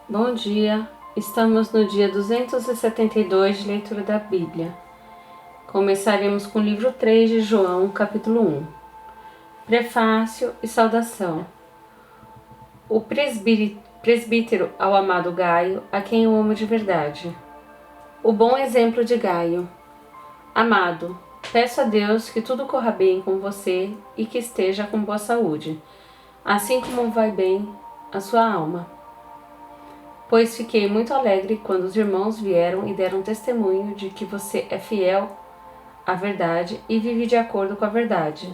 Bom dia, estamos no dia 272 de leitura da Bíblia. Começaremos com o livro 3 de João, capítulo 1. Prefácio e saudação. O presbítero ao amado Gaio, a quem eu amo de verdade. O bom exemplo de Gaio. Amado, peço a Deus que tudo corra bem com você e que esteja com boa saúde, assim como vai bem a sua alma. Pois fiquei muito alegre quando os irmãos vieram e deram testemunho de que você é fiel à verdade e vive de acordo com a verdade.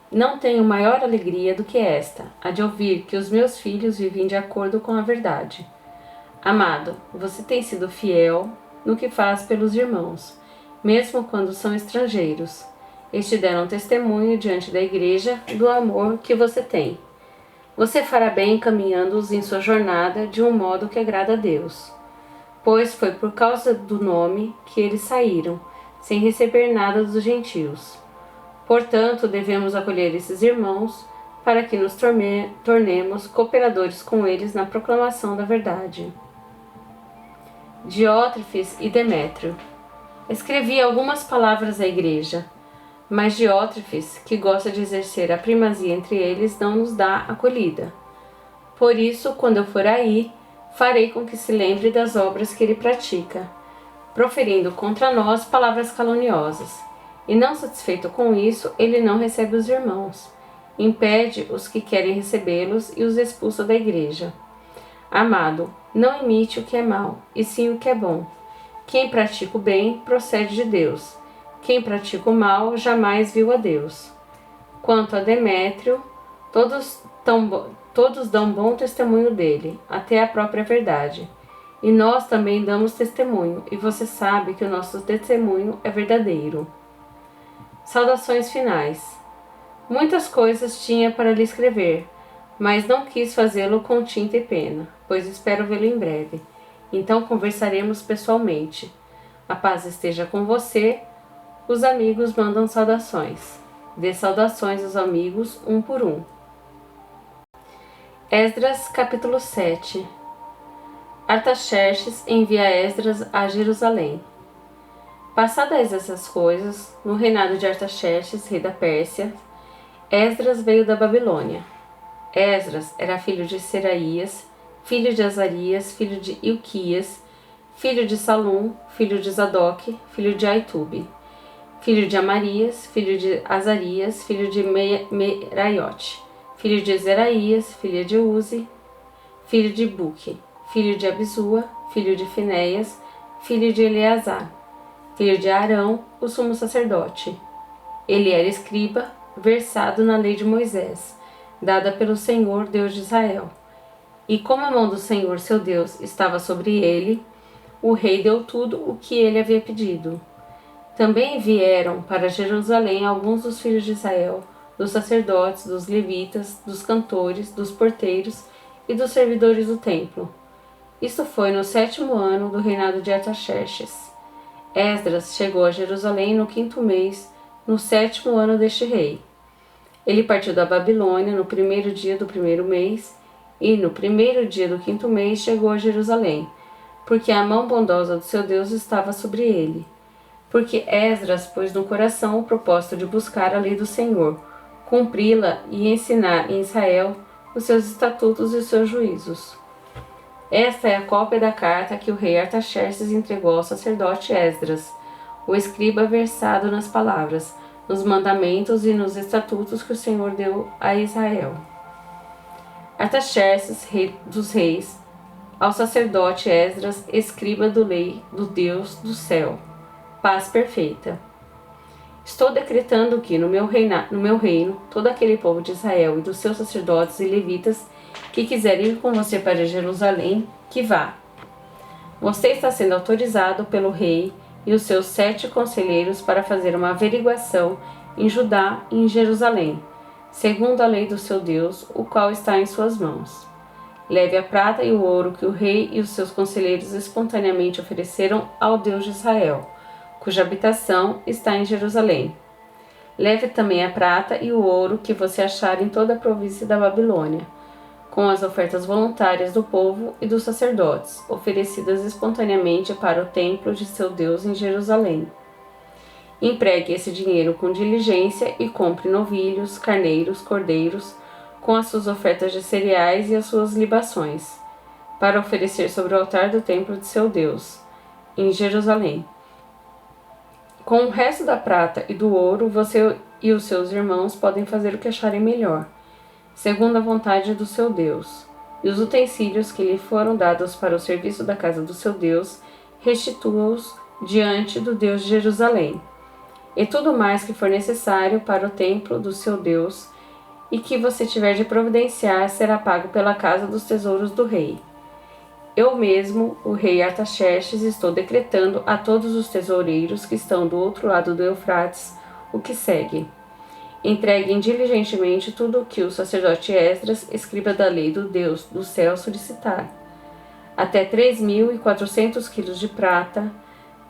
Não tenho maior alegria do que esta, a de ouvir que os meus filhos vivem de acordo com a verdade. Amado, você tem sido fiel no que faz pelos irmãos, mesmo quando são estrangeiros. Eles te deram testemunho diante da igreja do amor que você tem. Você fará bem caminhando-os em sua jornada de um modo que agrada a Deus, pois foi por causa do nome que eles saíram, sem receber nada dos gentios. Portanto, devemos acolher esses irmãos para que nos tornemos cooperadores com eles na proclamação da verdade. Diótrefes e Demétrio. Escrevi algumas palavras à igreja, mas Diótrefes, que gosta de exercer a primazia entre eles, não nos dá acolhida. Por isso, quando eu for aí, farei com que se lembre das obras que ele pratica, proferindo contra nós palavras caluniosas. E não satisfeito com isso, ele não recebe os irmãos, impede os que querem recebê-los e os expulsa da igreja. Amado, não imite o que é mal, e sim o que é bom. Quem pratica o bem procede de Deus. Quem pratica o mal jamais viu a Deus. Quanto a Demétrio, todos dão bom testemunho dele, até a própria verdade. E nós também damos testemunho, e você sabe que o nosso testemunho é verdadeiro. Saudações finais. Muitas coisas tinha para lhe escrever, mas não quis fazê-lo com tinta e pena, pois espero vê-lo em breve. Então conversaremos pessoalmente. A paz esteja com você. Os amigos mandam saudações. Dê saudações aos amigos, um por um. Esdras, capítulo 7. Artaxerxes envia Esdras a Jerusalém. Passadas essas coisas, no reinado de Artaxerxes, rei da Pérsia, Esdras veio da Babilônia. Esdras era filho de Seraías, filho de Azarias, filho de Ilquias, filho de Salum, filho de Zadok, filho de Aitube, filho de Amarias, filho de Azarias, filho de Meraiote, filho de Zeraías, filho de Uzi, filho de Buque, filho de Abisua, filho de Finéias, filho de Eleazar, filho de Arão, o sumo sacerdote. Ele era escriba, versado na lei de Moisés, dada pelo Senhor, Deus de Israel. E como a mão do Senhor, seu Deus, estava sobre ele, o rei deu tudo o que ele havia pedido. Também vieram para Jerusalém alguns dos filhos de Israel, dos sacerdotes, dos levitas, dos cantores, dos porteiros e dos servidores do templo. Isto foi no 7º ano do reinado de Artaxerxes. Esdras chegou a Jerusalém no 5º mês, no 7º ano deste rei. Ele partiu da Babilônia no 1º dia do 1º mês, e no 1º dia do 5º mês chegou a Jerusalém, porque a mão bondosa do seu Deus estava sobre ele. Porque Esdras pôs no coração o propósito de buscar a lei do Senhor, cumpri-la e ensinar em Israel os seus estatutos e os seus juízos. Esta é a cópia da carta que o rei Artaxerxes entregou ao sacerdote Esdras, o escriba versado nas palavras, nos mandamentos e nos estatutos que o Senhor deu a Israel. Artaxerxes, rei dos reis, ao sacerdote Esdras, escriba do lei do Deus do céu. Paz perfeita. Estou decretando que no meu reino, todo aquele povo de Israel e dos seus sacerdotes e levitas que quiserem ir com você para Jerusalém, que vá. Você está sendo autorizado pelo rei e os seus 7 conselheiros para fazer uma averiguação em Judá e em Jerusalém, segundo a lei do seu Deus, o qual está em suas mãos. Leve a prata e o ouro que o rei e os seus conselheiros espontaneamente ofereceram ao Deus de Israel, cuja habitação está em Jerusalém. Leve também a prata e o ouro que você achar em toda a província da Babilônia, com as ofertas voluntárias do povo e dos sacerdotes, oferecidas espontaneamente para o templo de seu Deus em Jerusalém. Empregue esse dinheiro com diligência e compre novilhos, carneiros, cordeiros, com as suas ofertas de cereais e as suas libações, para oferecer sobre o altar do templo de seu Deus, em Jerusalém. Com o resto da prata e do ouro, você e os seus irmãos podem fazer o que acharem melhor, segundo a vontade do seu Deus. E os utensílios que lhe foram dados para o serviço da casa do seu Deus, restitua-os diante do Deus de Jerusalém. E tudo mais que for necessário para o templo do seu Deus, e que você tiver de providenciar, será pago pela casa dos tesouros do rei. Eu mesmo, o rei Artaxerxes, estou decretando a todos os tesoureiros que estão do outro lado do Eufrates o que segue. Entreguem diligentemente tudo o que o sacerdote Esdras, escriba da lei do Deus do céu, solicitar. Até 3.400 quilos de prata,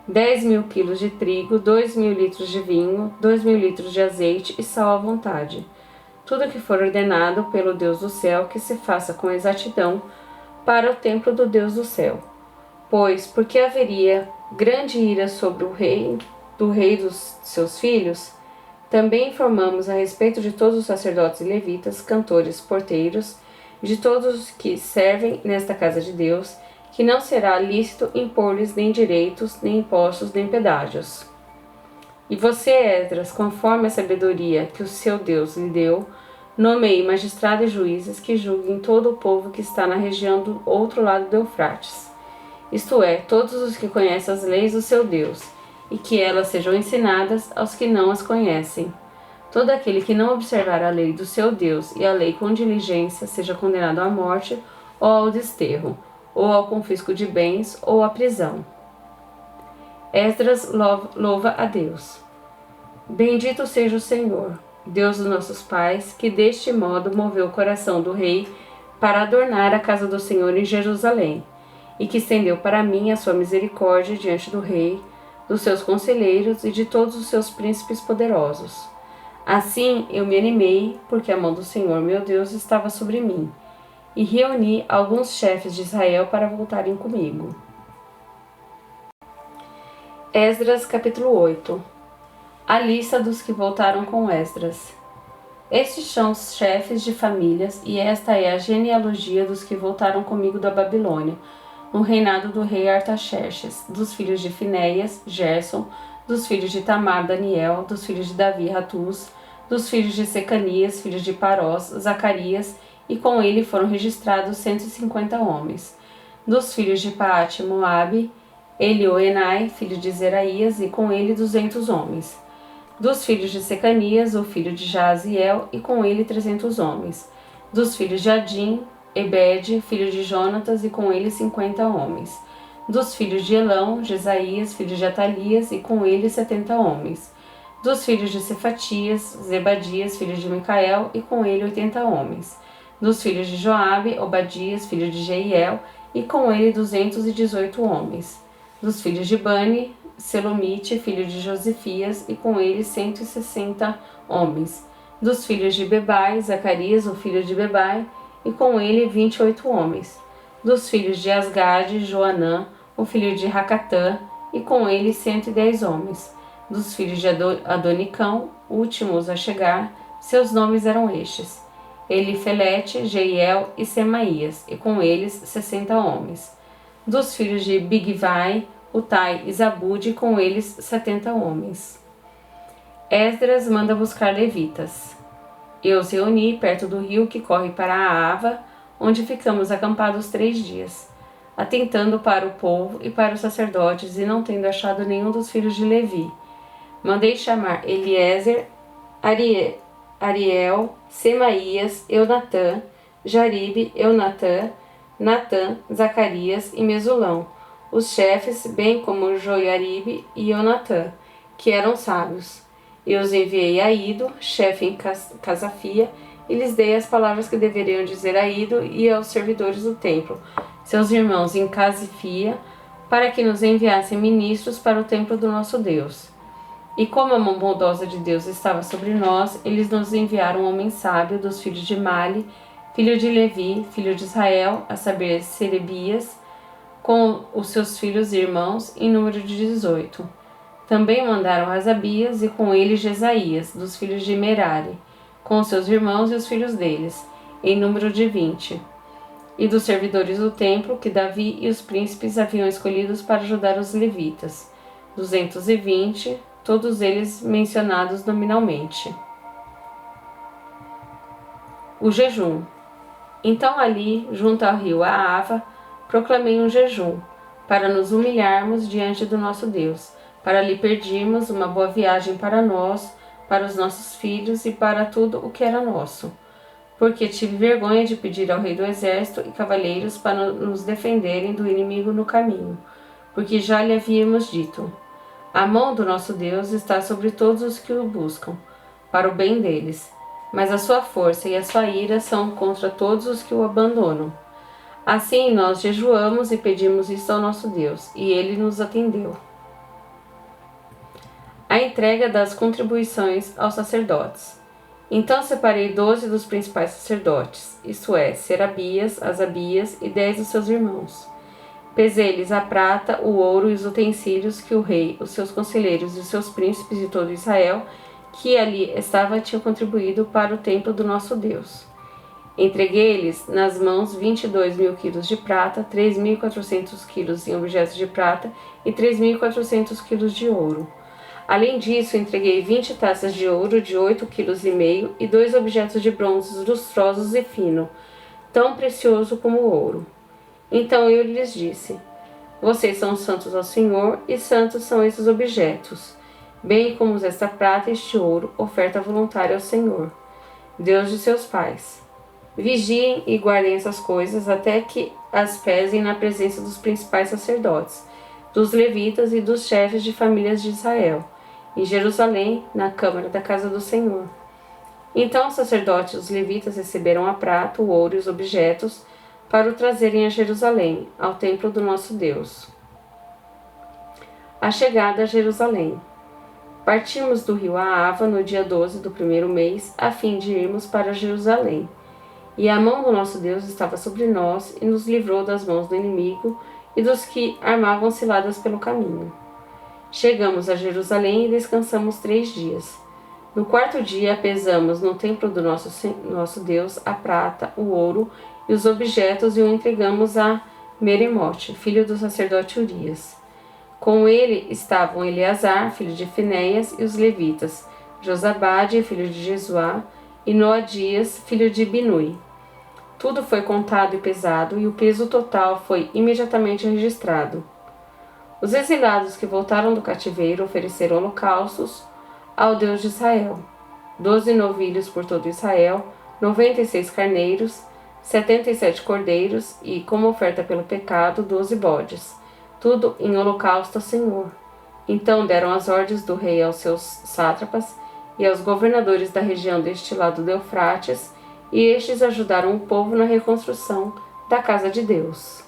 10.000 quilos de trigo, 2.000 litros de vinho, 2.000 litros de azeite e sal à vontade. Tudo que for ordenado pelo Deus do céu, que se faça com exatidão para o templo do Deus do céu. Pois, porque haveria grande ira sobre o rei, do rei dos seus filhos, também informamos a respeito de todos os sacerdotes e levitas, cantores, porteiros, de todos os que servem nesta casa de Deus, que não será lícito impor-lhes nem direitos, nem impostos, nem pedágios. E você, Esdras, conforme a sabedoria que o seu Deus lhe deu, nomeie magistrados e juízes que julguem todo o povo que está na região do outro lado do Eufrates, isto é, todos os que conhecem as leis do seu Deus, e que elas sejam ensinadas aos que não as conhecem. Todo aquele que não observar a lei do seu Deus e a lei com diligência seja condenado à morte, ou ao desterro, ou ao confisco de bens, ou à prisão. Esdras louva a Deus. Bendito seja o Senhor, Deus dos nossos pais, que deste modo moveu o coração do rei para adornar a casa do Senhor em Jerusalém, e que estendeu para mim a sua misericórdia diante do rei, dos seus conselheiros e de todos os seus príncipes poderosos. Assim eu me animei, porque a mão do Senhor meu Deus estava sobre mim, e reuni alguns chefes de Israel para voltarem comigo. Esdras capítulo 8. A lista dos que voltaram com Esdras. Estes são os chefes de famílias, e esta é a genealogia dos que voltaram comigo da Babilônia, no reinado do rei Artaxerxes, dos filhos de Finéias, Gerson, dos filhos de Tamar, Daniel, dos filhos de Davi, Ratuz, dos filhos de Secanias, filhos de Parós, Zacarias, e com ele foram registrados 150 homens. Dos filhos de Paate, Moabe, Elioenai, filho de Zeraías, e com ele 200 homens. Dos filhos de Secanias, o filho de Jaziel, e com ele 300 homens. Dos filhos de Adim, Ebed, filho de Jonatas, e com ele 50 homens. Dos filhos de Elão, Jesaías, filho de Atalias, e com ele 70 homens. Dos filhos de Cefatias, Zebadias, filho de Micael, e com ele 80 homens. Dos filhos de Joabe, Obadias, filho de Jeiel, e com ele 218 homens. Dos filhos de Bani, Selomite, filho de Josifias, e com ele 160 homens. Dos filhos de Bebai, Zacarias, o filho de Bebai, e com ele 28 homens. Dos filhos de Asgade, Joanã, o filho de Racatã, e com ele 110 homens. Dos filhos de Adonicão, últimos a chegar, seus nomes eram estes: Elifelete, Jeiel e Semaías, e com eles 60 homens. Dos filhos de Bigvai, Utai e Zabude, com eles 70 homens. Esdras manda buscar levitas. Eu os reuni perto do rio que corre para a Ava, onde ficamos acampados 3 dias, atentando para o povo e para os sacerdotes, e não tendo achado nenhum dos filhos de Levi. Mandei chamar Eliezer, Ariel, Semaías, Eunatã, Jaribe, Eunatã, Natã, Zacarias e Mesulão, os chefes, bem como Joiaribe e Eunatã, que eram sábios. Eu os enviei a Ido, chefe em Casafia, e lhes dei as palavras que deveriam dizer a Ido e aos servidores do templo, seus irmãos em Casifia, para que nos enviassem ministros para o templo do nosso Deus. E como a mão bondosa de Deus estava sobre nós, eles nos enviaram um homem sábio dos filhos de Mali, filho de Levi, filho de Israel, a saber, Serebias, com os seus filhos e irmãos, em número de 18. Também mandaram Hasabias e com ele Jesaías, dos filhos de Merari, com os seus irmãos e os filhos deles, em número de 20. E dos servidores do templo, que Davi e os príncipes haviam escolhidos para ajudar os levitas, 220, todos eles mencionados nominalmente. O jejum. Então ali, junto ao rio Aava, proclamei um jejum, para nos humilharmos diante do nosso Deus, para lhe pedirmos uma boa viagem para nós, para os nossos filhos e para tudo o que era nosso. Porque tive vergonha de pedir ao rei do exército e cavaleiros para nos defenderem do inimigo no caminho, porque já lhe havíamos dito: a mão do nosso Deus está sobre todos os que o buscam, para o bem deles, mas a sua força e a sua ira são contra todos os que o abandonam. Assim nós jejuamos e pedimos isso ao nosso Deus, e ele nos atendeu. A entrega das contribuições aos sacerdotes. Então separei 12 dos principais sacerdotes, isto é, Serabias, Asabias e 10 dos seus irmãos. Pesei-lhes a prata, o ouro e os utensílios que o rei, os seus conselheiros e os seus príncipes e todo Israel, que ali estava, tinham contribuído para o templo do nosso Deus. Entreguei-lhes nas mãos 22.000 quilos de prata, 3.400 quilos em objetos de prata e 3.400 quilos de ouro. Além disso, entreguei 20 taças de ouro de 8,5 kg e 2 objetos de bronze lustrosos e fino, tão precioso como o ouro. Então eu lhes disse: vocês são santos ao Senhor, e santos são esses objetos, bem como esta prata e este ouro, oferta voluntária ao Senhor, Deus de seus pais. Vigiem e guardem essas coisas até que as pesem na presença dos principais sacerdotes, dos levitas e dos chefes de famílias de Israel, em Jerusalém, na câmara da casa do Senhor. Então os sacerdotes e os levitas receberam a prata, o ouro e os objetos para o trazerem a Jerusalém, ao templo do nosso Deus. A chegada a Jerusalém. Partimos do rio Aava no dia 12 do primeiro mês, a fim de irmos para Jerusalém. E a mão do nosso Deus estava sobre nós e nos livrou das mãos do inimigo e dos que armavam ciladas pelo caminho. Chegamos a Jerusalém e descansamos 3 dias. No 4º dia, pesamos no templo do nosso Deus a prata, o ouro e os objetos e o entregamos a Meremote, filho do sacerdote Urias. Com ele estavam Eleazar, filho de Finéias, e os levitas, Josabade, filho de Jesuá, e Noadias, filho de Binui. Tudo foi contado e pesado, e o peso total foi imediatamente registrado. Os exilados que voltaram do cativeiro ofereceram holocaustos ao Deus de Israel: 12 novilhos por todo Israel, 96 carneiros, 77 cordeiros e, como oferta pelo pecado, 12 bodes, tudo em holocausto ao Senhor. Então deram as ordens do rei aos seus sátrapas e aos governadores da região deste lado do Eufrates, e estes ajudaram o povo na reconstrução da casa de Deus.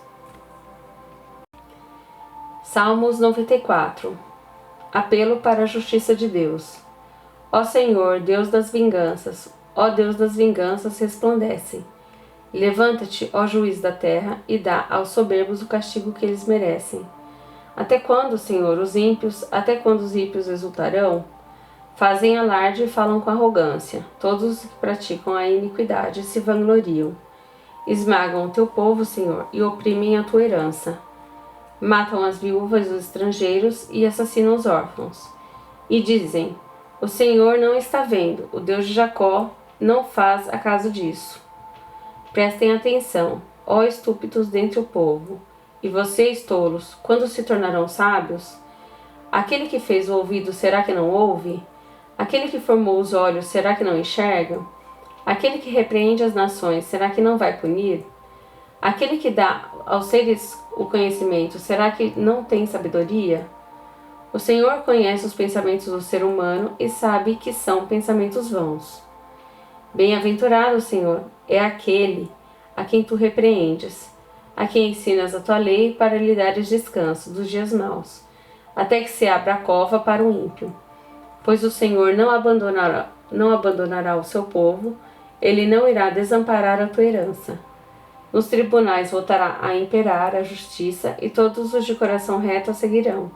Salmos 94. Apelo para a justiça de Deus. Ó Senhor, Deus das vinganças, ó Deus das vinganças, resplandece. Levanta-te, ó juiz da terra, e dá aos soberbos o castigo que eles merecem. Até quando, Senhor, os ímpios, até quando os ímpios exultarão? Fazem alarde e falam com arrogância. Todos os que praticam a iniquidade se vangloriam. Esmagam o teu povo, Senhor, e oprimem a tua herança. Matam as viúvas e os estrangeiros e assassinam os órfãos. E dizem: o Senhor não está vendo, o Deus de Jacó não faz acaso disso. Prestem atenção, ó estúpidos dentre o povo, e vocês, tolos, quando se tornarão sábios? Aquele que fez o ouvido, será que não ouve? Aquele que formou os olhos, será que não enxerga? Aquele que repreende as nações, será que não vai punir? Aquele que dá aos seres o conhecimento, será que não tem sabedoria? O Senhor conhece os pensamentos do ser humano e sabe que são pensamentos vãos. Bem-aventurado, Senhor, é aquele a quem tu repreendes, a quem ensinas a tua lei para lhe dares descanso dos dias maus, até que se abra a cova para o ímpio. Pois o Senhor não abandonará o seu povo, Ele não irá desamparar a tua herança. Nos tribunais voltará a imperar a justiça, e todos os de coração reto a seguirão.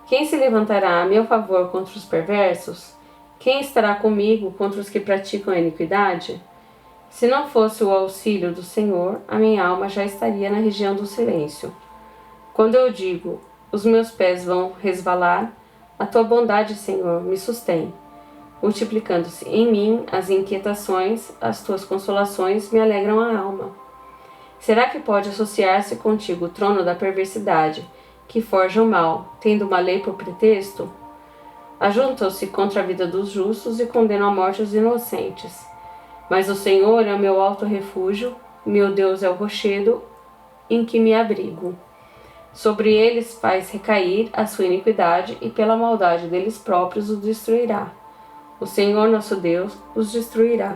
Quem se levantará a meu favor contra os perversos? Quem estará comigo contra os que praticam a iniquidade? Se não fosse o auxílio do Senhor, a minha alma já estaria na região do silêncio. Quando eu digo, os meus pés vão resvalar, a tua bondade, Senhor, me sustém. Multiplicando-se em mim as inquietações, as tuas consolações me alegram a alma. Será que pode associar-se contigo o trono da perversidade, que forja o mal, tendo uma lei por pretexto? Ajuntam-se contra a vida dos justos e condenam à morte os inocentes. Mas o Senhor é o meu alto refúgio, meu Deus é o rochedo em que me abrigo. Sobre eles faz recair a sua iniquidade, e pela maldade deles próprios os destruirá. O Senhor nosso Deus os destruirá.